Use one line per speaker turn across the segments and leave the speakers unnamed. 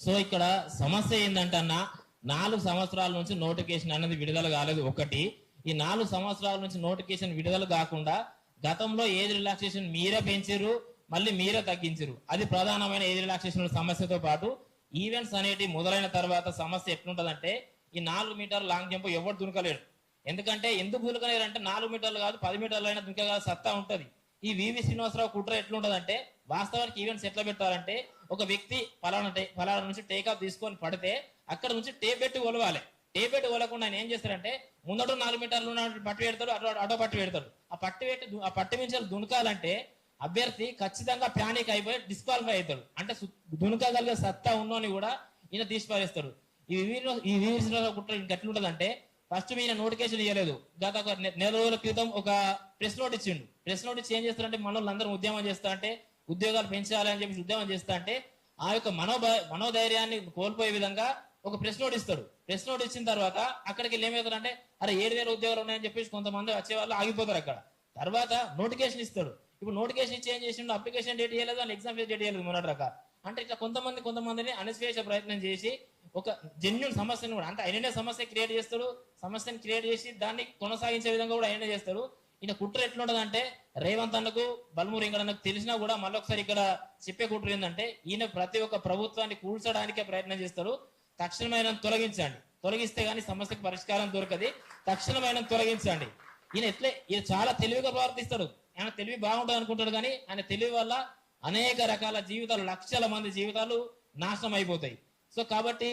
So ఇక్కడ సమస్య ఏంటంటే అన్న 4 సంవత్సరాల నుంచి నోటిఫికేషన్ అనేది విడుదల కాలేదు. ఒకటి, ఈ 4 సంవత్సరాల నుంచి నోటిఫికేషన్ విడుదల కాకుండా గతంలో ఏజ్ రిలాక్సేషన్ మీరే పెంచారు, మళ్ళీ మీరే తగ్గించారు. అది ప్రధానమైన ఏజ్ రిలాక్సేషన్ సమస్యతో పాటు ఈవెంట్స్ అనేటి మొదలైన తర్వాత సమస్య ఎట్లుంటదంటే ఈ 4 మీటర్ల లాంగ్ జంప్ ఎవరు దునకలేడు. ఎందుకంటే ఎందుకు దునకలేరు అంటే 4 మీటర్లు కాదు 10 మీటర్లు అయినా దునకగల సత్తా ఉంటది. ఈ వివి శ్రీనివాసరావు కుట్ర ఎట్లుంటదంటే వాస్తవానికి ఈవెంట్స్ ఎట్లా పెట్టాలంటే ఒక వ్యక్తి ఫలానా నుంచి టేకాఫ్ తీసుకొని పడితే అక్కడ నుంచి టేప్ పెట్టి ఒలవాలి. టేప్ పెట్టి ఒలకుండా ఆయన ఏం చేస్తారంటే ముందట 4 మీటర్లు పట్టు పెడతాడు, అటో పట్టు పెడతాడు. ఆ పట్టు మించాలు దునకాలంటే అభ్యర్థి ఖచ్చితంగా ప్యానిక్ అయిపోయి డిస్క్వాలిఫై అవుతాడు. అంటే దునకగలిగే సత్తా ఉన్నోని కూడా ఈయన తీసిపారేస్తాడు. ఈ కుట్ర ఇంకెట్లుంటదంటే ఫస్ట్ ఈయన నోటిఫికేషన్ ఇవ్వలేదు. గత ఒక నెల రోజుల క్రితం ఒక ప్రెస్ నోట్ ఇచ్చిండు. ప్రెస్ నోట్ ఇచ్చి ఏం చేస్తారంటే మనోళ్ళందరూ ఉద్యమం చేస్తా అంటే ఉద్యోగాలు పెంచాలి అని చెప్పి ఉద్యమం చేస్తా అంటే ఆ యొక్క మనోధైర్యాన్ని కోల్పోయే విధంగా ఒక ప్రెస్ నోట్ ఇస్తాడు. ప్రెస్ నోట్ ఇచ్చిన తర్వాత అక్కడికి ఏమవుతారంటే అరే 7,000 ఉద్యోగాలు ఉన్నాయని చెప్పేసి కొంతమంది వచ్చే వాళ్ళు ఆగిపోతారు. అక్కడ తర్వాత నోటిఫికేషన్ ఇస్తాడు. ఇప్పుడు నోటిఫికేషన్ ఇచ్చి ఏం చేసిండు, అప్లికేషన్ డేట్ ఇవ్వలేదు, అని ఎగ్జామ్ డేట్ ఇవ్వలేదు మొన్నటి రక. అంటే ఇట్లా కొంతమందిని అణిసివేసే ప్రయత్నం చేసి ఒక జెన్యున్ సమస్యను కూడా అంటే ఆయననే సమస్య క్రియేట్ చేస్తాడు. సమస్యను క్రియేట్ చేసి దాన్ని కొనసాగించే విధంగా కూడా ఆయనే చేస్తాడు. ఈయన కుట్ర ఎట్లుంటదంటే రేవంత్ అన్నకు బల్మూరి అన్నకు తెలిసినా కూడా మళ్ళొకసారి ఇక్కడ చెప్పే కుట్ర ఏంటంటే ఈయన ప్రతి ఒక్క ప్రభుత్వాన్ని కూల్చడానికే ప్రయత్నం చేస్తాడు. తక్షణమైన తొలగించండి, తొలగిస్తే గానీ సమస్యకు పరిష్కారం దొరకది. తక్షణమైన తొలగించండి. ఈయన చాలా తెలివిగా ప్రవర్తిస్తాడు. ఆయన తెలివి బాగుంటుంది అనుకుంటాడు కానీ ఆయన తెలివి వల్ల అనేక రకాల జీవితాలు, లక్షల మంది జీవితాలు నాశనం అయిపోతాయి. సో కాబట్టి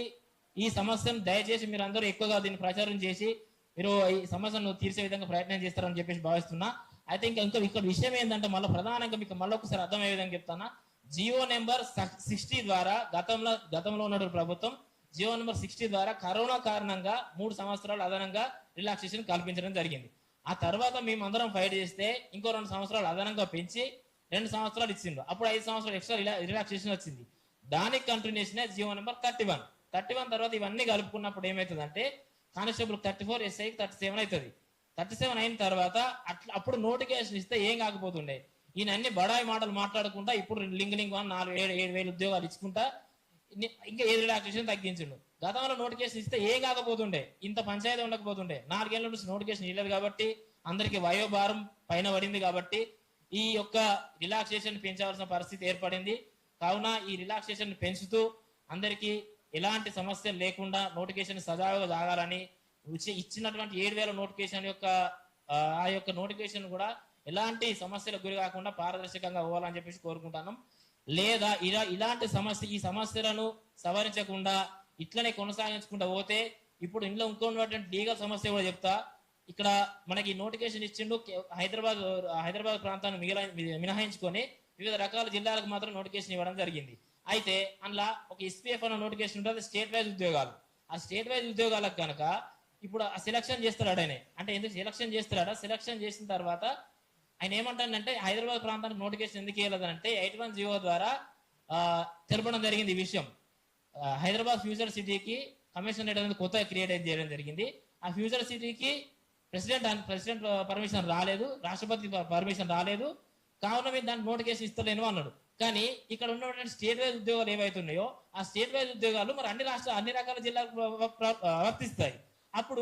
ఈ సమస్యను దయచేసి మీరు అందరూ ఎక్కువగా దీన్ని ప్రచారం చేసి మీరు ఈ సమస్యను తీర్చే విధంగా ప్రయత్నం చేస్తారని చెప్పేసి భావిస్తున్నా. అయితే ఇంకా ఇక్కడ విషయం ఏంటంటే మళ్ళీ ప్రధానంగా మీకు మళ్ళీ ఒకసారి అర్థమయ్యే విధంగా చెప్తానా. జియో నెంబర్ 60 ద్వారా గతంలో ఉన్న ప్రభుత్వం జియో నెంబర్ 60 ద్వారా కరోనా కారణంగా 3 సంవత్సరాలు అదనంగా రిలాక్సేషన్ కల్పించడం జరిగింది. ఆ తర్వాత మేము అందరం ఫైట్ చేస్తే ఇంకో 2 సంవత్సరాలు అదనంగా పెంచి 2 సంవత్సరాలు ఇచ్చిండ్రు. అప్పుడు 5 సంవత్సరాలు ఎక్స్ట్రా రిలాక్సేషన్ వచ్చింది. దానికి కంటిన్యూషన్ జియో నెంబర్ 31 తర్వాత ఇవన్నీ కలుపుకున్నప్పుడు ఏమవుతుందంటే కానిస్టేబుల్ 34, ఎస్ఐ 37 అవుతుంది. 37 అయిన తర్వాత అప్పుడు నోటిఫికేషన్ ఇస్తే ఏం కాకపోతుండే. ఈయన అన్ని బడాయి మాటలు మాట్లాడుకుంటా ఇప్పుడు లింగ్ 4,000-7,000 ఉద్యోగాలు ఇచ్చుకుంటా ఇంకా ఏది రిలాక్సేషన్ తగ్గించిండు. గతంలో నోటిఫికేషన్ ఇస్తే ఏం కాకపోతుండే, ఇంత పంచాయతీ ఉండకపోతుండే. 4 ఏళ్ల నుంచి నోటిఫికేషన్ ఇవ్వలేదు కాబట్టి అందరికి వయోభారం పైన పడింది కాబట్టి ఈ యొక్క రిలాక్సేషన్ పెంచవలసిన పరిస్థితి ఏర్పడింది. కావున ఈ రిలాక్సేషన్ పెంచుతూ అందరికీ ఎలాంటి సమస్యలు లేకుండా నోటిఫికేషన్ సజావుగా సాగాలని ఇచ్చినటువంటి 7,000 నోటిఫికేషన్ యొక్క ఆ యొక్క నోటిఫికేషన్ కూడా ఎలాంటి సమస్యలకు గురి కాకుండా పారదర్శకంగా పోవాలని చెప్పేసి కోరుకుంటున్నాం. లేదా ఇలాంటి ఈ సమస్యలను సవరించకుండా ఇట్లనే కొనసాగించుకుంటూ పోతే ఇప్పుడు ఇంట్లో ఇంకొన్నటువంటి లీగల్ సమస్య కూడా చెప్తా. ఇక్కడ మనకి నోటిఫికేషన్ ఇచ్చిండు హైదరాబాద్ ప్రాంతాన్ని మినహాయించుకొని వివిధ రకాల జిల్లాలకు మాత్రం నోటిఫికేషన్ ఇవ్వడం జరిగింది. అయితే అందులో ఒక ఎస్పీఎఫ్ అన్న నోటిఫికేషన్ ఉంటుంది, స్టేట్ వైజ్ ఉద్యోగాలు. ఆ స్టేట్ వైజ్ ఉద్యోగాలకు కనుక ఇప్పుడు ఆ సెలక్షన్ చేస్తాడు ఆయన. అంటే ఎందుకు సెలక్షన్ చేస్తాడా, సెలక్షన్ చేసిన తర్వాత ఆయన ఏమంటాడంటే హైదరాబాద్ ప్రాంతానికి నోటిఫికేషన్ ఎందుకు ఇవ్వలేదంటే 81 ద్వారా తెలపడం జరిగింది. ఈ విషయం హైదరాబాద్ ఫ్యూచర్ సిటీకి కమిషనరేట్ అనేది కొత్తగా క్రియేట్ చేయడం జరిగింది. ఆ ఫ్యూచర్ సిటీకి ప్రెసిడెంట్ పర్మిషన్ రాలేదు, రాష్ట్రపతి పర్మిషన్ రాలేదు. కావున మీరు దానికి నోటిఫికేషన్ ఇస్తలేను అన్నాడు. కానీ ఇక్కడ ఉన్నటువంటి స్టేట్ వైజ్ ఉద్యోగాలు ఏవైతున్నాయో ఆ స్టేట్ వైజ్ ఉద్యోగాలు మరి అన్ని రకాల జిల్లాలకు వర్తిస్తాయి. అప్పుడు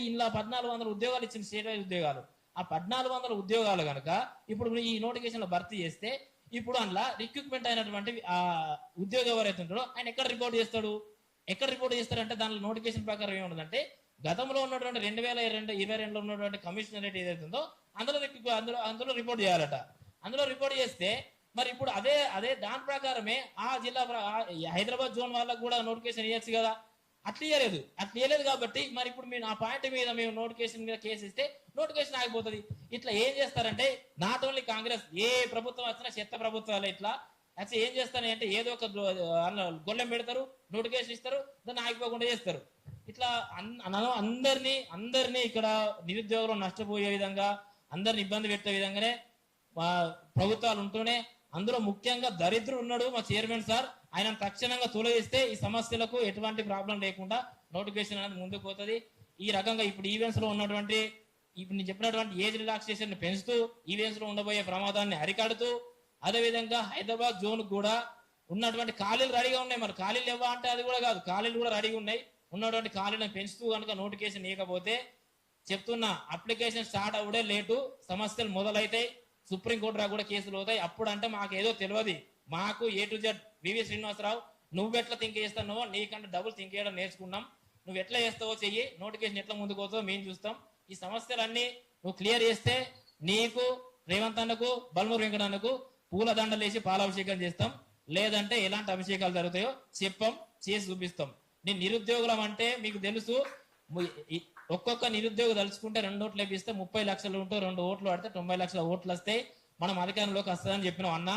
ఇలా 1,400 ఉద్యోగాలు ఇచ్చిన స్టేట్ వైజ్ ఉద్యోగాలు, ఆ 1,400 ఉద్యోగాలు కనుక ఇప్పుడు ఈ నోటిఫికేషన్ లో భర్తీ చేస్తే ఇప్పుడు అందులో రిక్రూట్మెంట్ అయినటువంటి ఆ ఉద్యోగం ఎవరైతే ఉంటాడో ఆయన ఎక్కడ రిపోర్ట్ చేస్తారంటే దానిలో నోటిఫికేషన్ ప్రకారం ఏముంటుందంటే గతంలో ఉన్నటువంటి 2022లో ఉన్నటువంటి కమిషనరేట్ ఏదైతే ఉందో అందులో రిపోర్ట్ చేయాలట. అందులో రిపోర్ట్ చేస్తే మరి ఇప్పుడు అదే దాని ప్రకారమే ఆ జిల్లా హైదరాబాద్ జోన్ వాళ్ళకు కూడా నోటిఫికేషన్ ఇవ్వచ్చు కదా. అట్లా ఇవ్వలేదు కాబట్టి మరి ఇప్పుడు మేము ఆ పాయింట్ మీద మేము నోటిఫికేషన్ మీద కేసు ఇస్తే నోటిఫికేషన్ ఆగిపోతుంది. ఇట్లా ఏం చేస్తారంటే నాట్ ఓన్లీ కాంగ్రెస్, ఏ ప్రభుత్వం వచ్చినా చెత్త ప్రభుత్వాలు ఇట్లా అసలు ఏం చేస్తారంటే ఏదో ఒక గొల్లెం పెడతారు, నోటిఫికేషన్ ఇస్తారు, దాన్ని ఆగిపోకుండా చేస్తారు. ఇట్లా అందరినీ ఇక్కడ నిరుద్యోగులు నష్టపోయే విధంగా అందరిని ఇబ్బంది పెట్టే విధంగానే ప్రభుత్వాలు ఉంటూనే అందులో ముఖ్యంగా దరిద్రుడు ఉన్నాడు మా చైర్మన్ సార్. ఆయన తక్షణంగా తొలగిస్తే ఈ సమస్యలకు ఎటువంటి ప్రాబ్లం లేకుండా నోటిఫికేషన్ అనేది ముందుకు పోతుంది. ఈ రకంగా ఇప్పుడు ఈవెంట్స్ లో ఉన్నటువంటి ఇప్పుడు నేను చెప్పినటువంటి ఏజ్ రిలాక్సేషన్ పెంచుతూ ఈవెంట్స్ లో ఉండబోయే ప్రమాదాన్ని అరికడుతూ అదేవిధంగా హైదరాబాద్ జోన్ కూడా ఉన్నటువంటి ఖాళీలు రెడీగా ఉన్నాయి. మరి ఖాళీలు ఇవ్వ అంటే అది కూడా కాదు, ఖాళీలు కూడా రెడీగా ఉన్నాయి. ఉన్నటువంటి ఖాళీలను పెంచుతూ కనుక నోటిఫికేషన్ ఇవ్వకపోతే చెప్తున్నా, అప్లికేషన్ స్టార్ట్ అవ్వడే లేటు, సమస్యలు మొదలైతాయి, సుప్రీంకోర్టు రా కూడా కేసులు అవుతాయి. అప్పుడు అంటే మాకు ఏదో తెలియదు, మాకు A to Z వివి శ్రీనివాసరావు నువ్వు ఎట్లా థింక్ చేస్తానో నీకంటే డబుల్ థింక్ చేయడం నేర్చుకున్నాం. నువ్వు ఎట్లా చేస్తావో చెయ్యి, నోటిఫికేషన్ ఎట్లా ముందుకు పోతావో మేము చూస్తాం. ఈ సమస్యలన్నీ నువ్వు క్లియర్ చేస్తే నీకు, రేవంత్ అన్నకు, బల్మూరు వెంకటన్నకు పూల దండలు వేసి పాలాభిషేకం చేస్తాం. లేదంటే ఎలాంటి అభిషేకాలు జరుగుతాయో చెప్పం, చేసి చూపిస్తాం. నేను నిరుద్యోగులం అంటే మీకు తెలుసు, ఒక్కొక్క నిరుద్యోగి తలుచుకుంటే 2 ఓట్లు లభిస్తే 30 లక్షలు ఉంటూ 2 ఓట్లు పడితే 90 లక్షల ఓట్లు వస్తాయి, మనం అధికారంలోకి వస్తుందని చెప్పినాం అన్న.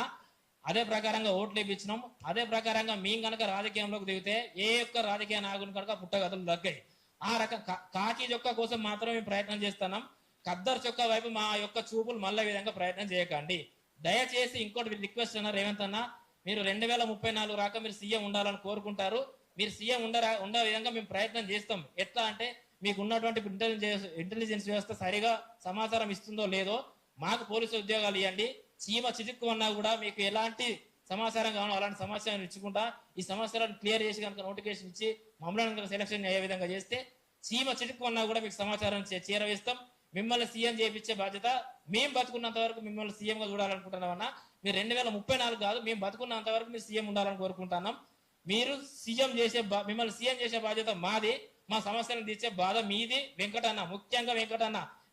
అదే ప్రకారంగా ఓట్లు ఇప్పించినాం. అదే ప్రకారంగా మేము కనుక రాజకీయంలోకి దిగితే ఏ ఒక్క రాజకీయ నాయకుని కనుక పుట్టగతులు దక్కాయి. ఆ రకం కాకి చొక్కా కోసం మాత్రమే మేము ప్రయత్నం చేస్తున్నాం. ఖద్దరు చొక్కా వైపు మా యొక్క చూపులు మళ్ళీ విధంగా ప్రయత్నం చేయకండి దయచేసి. ఇంకోటి రిక్వెస్ట్ అన్న, రేవంత్ అన్న, మీరు 2034 రాక మీరు సీఎం ఉండాలని కోరుకుంటారు. మీరు సీఎం ఉండే విధంగా మేము ప్రయత్నం చేస్తాం. ఎట్లా అంటే మీకు ఉన్నటువంటి ఇంటెలిజెన్స్ వ్యవస్థ సరిగా సమాచారం ఇస్తుందో లేదో మాకు పోలీసు ఉద్యోగాలు ఇవ్వండి. చీమ చిటుక్కు అన్నా కూడా మీకు ఎలాంటి సమాచారం కావాలో అలాంటి సమాచారం ఇచ్చుకుంటా ఈ సమస్యలను క్లియర్ చేసి కనుక నోటిఫికేషన్ ఇచ్చి మమ్మల్ని సెలక్షన్ అయ్యే విధంగా చేస్తే చీమ చిటుక్కు అన్నా కూడా మీకు సమాచారం చేరవేస్తాం. మిమ్మల్ని సీఎం చేయించే బాధ్యత మేము బతుకున్నంత వరకు మిమ్మల్ని సీఎం గా చూడాలనుకుంటున్నామన్నా. మీరు 2034 కాదు, మేము బతుకున్నంత వరకు మీరు సీఎం ఉండాలని కోరుకుంటున్నాం. మీరు సీఎం మిమ్మల్ని సీఎం చేసే బాధ్యత మాది, మా సమస్యలను తీర్చే బాధ మీది. వెంకటన్న, ముఖ్యంగా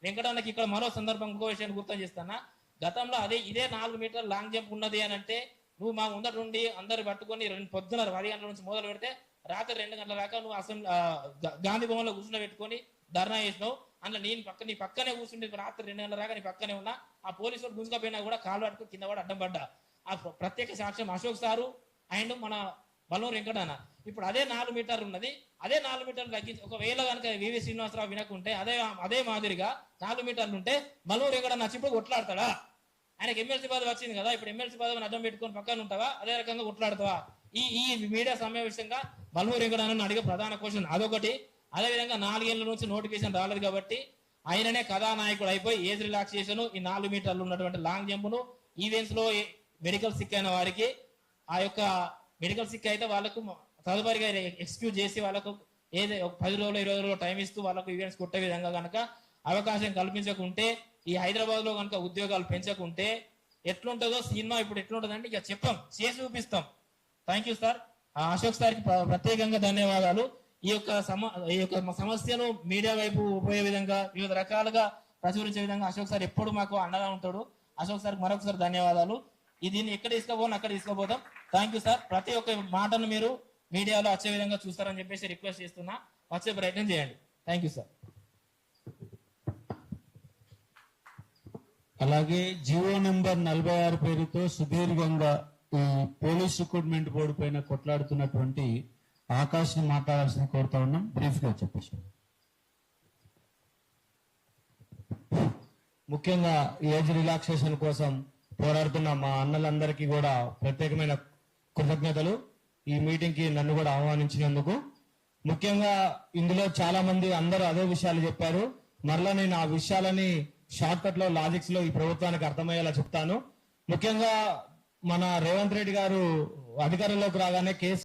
వెంకటన్నకి ఇక్కడ మరో సందర్భం ఇంకో విషయాన్ని గుర్తు చేస్తానా. గతంలో ఇదే 4 మీటర్ల లాంగ్ జంప్ ఉన్నది అని అంటే నువ్వు మా ముందట నుండి అందరు పట్టుకొని పొద్దున 10 గంటల నుంచి మొదలు పెడితే రాత్రి 2 గంటల దాకా నువ్వు అసెంబ్లీ గాంధీ భవన్ లో కూర్చుని పెట్టుకొని ధర్నా చేసినావు. అందులో నీ పక్కనే కూర్చుంటే రాత్రి 2 గంటల దాకా నీ పక్కనే ఉన్నా. ఆ పోలీసులు గుంజుకపోయినా కూడా కాలు పట్టుకుని కింద కూడా అడ్డం పడ్డా. ఆ ప్రత్యేక సాక్ష్యం అశోక్ సారు అండ్ మన బల్మూరు వెంకటన్న. ఇప్పుడు అదే 4 మీటర్లు ఉన్నది, అదే 4 మీటర్లు తగ్గించి ఒకవేళ కనుక వివి శ్రీనివాసరావు వినకుంటే అదే మాదిరిగా 4 మీటర్లు ఉంటే బల్మూరు వెంకటన్న నచ్చిపోయి కొట్లాడతాడా? ఆయనకి ఎమ్మెల్సీ పదవి వచ్చింది కదా, ఇప్పుడు ఎమ్మెల్సీ పదవిని అడ్డం పెట్టుకొని పక్కన ఉంటావా? అదే రకంగా కొట్లాడతావా? ఈ మీడియా సమావేశంగా బల్మూరు వెంకటన్న అడిగే ప్రధాన క్వశ్చన్ అదొకటి. అదేవిధంగా 4 ఏళ్ల నుంచి నోటిఫికేషన్ రాలేదు కాబట్టి ఆయననే కథానాయకుడు అయిపోయి ఏజ్ రిలాక్సేషన్, ఈ 4 మీటర్లు ఉన్నటువంటి లాంగ్ జంప్ ను ఈవెంట్స్ లో మెడికల్ సిక్ అయిన వారికి ఆ యొక్క మెడికల్ సిక్ అయితే వాళ్ళకు తదుపరిగా ఎక్స్క్యూజ్ చేసి వాళ్ళకు ఏదో 10 రోజులు 20 రోజులు టైం ఇస్తూ వాళ్ళకు ఈవెంట్స్ కొట్టే విధంగా కనుక అవకాశం కల్పించకుంటే, ఈ హైదరాబాద్ లో కనుక ఉద్యోగాలు పెంచకుంటే ఎట్లుంటుందో సినిమా ఇప్పుడు ఎట్లుంటుందంటే ఇక చెప్పాం, చేసి చూపిస్తాం. Thank you sir. అశోక్ సార్కి ప్రత్యేకంగా ధన్యవాదాలు. ఈ యొక్క సమస్యను మీడియా వైపు పోయే విధంగా వివిధ రకాలుగా ప్రచురించే విధంగా అశోక్ సార్ ఎప్పుడు మాకు అండగా ఉంటాడు. అశోక్ సార్కి మరొకసారి ధన్యవాదాలు. దీన్ని ఎక్కడ తీసుకుపోను అక్కడ తీసుకుపోతాం. Thank you sir. ప్రతి ఒక్క మాటను మీరు మీడియాలో వచ్చే విధంగా చూస్తారని చెప్పేసి రిక్వెస్ట్ చేస్తున్నా, వచ్చే ప్రయత్నం చేయండి. Thank you sir.
అలాగే జియో నెంబర్ 46 పేరుతో సుదీర్ఘంగా ఈ పోలీస్ రిక్రూట్మెంట్ బోర్డు పైన కొట్లాడుతున్నటువంటి ఆకాశ్ ని మాట్లాడాల్సిన కోరుతా ఉన్నాం. బ్రీఫ్ గా చెప్పేసి. ముఖ్యంగా ఏజ్ రిలాక్సేషన్ కోసం పోరాడుతున్న మా అన్నలందరికీ కూడా ప్రత్యేకమైన కృతజ్ఞతలు. ఈ మీటింగ్ కి నన్ను కూడా ఆహ్వానించినందుకు. ముఖ్యంగా ఇందులో చాలా మంది అందరూ అదే విషయాలు చెప్పారు. మరలా నేను ఆ విషయాలని షార్ట్ కట్ లో లాజిక్స్ లో ఈ ప్రభుత్వానికి అర్థమయ్యేలా చెప్తాను. ముఖ్యంగా మన రేవంత్ రెడ్డి గారు అధికారంలోకి రాగానే కేసు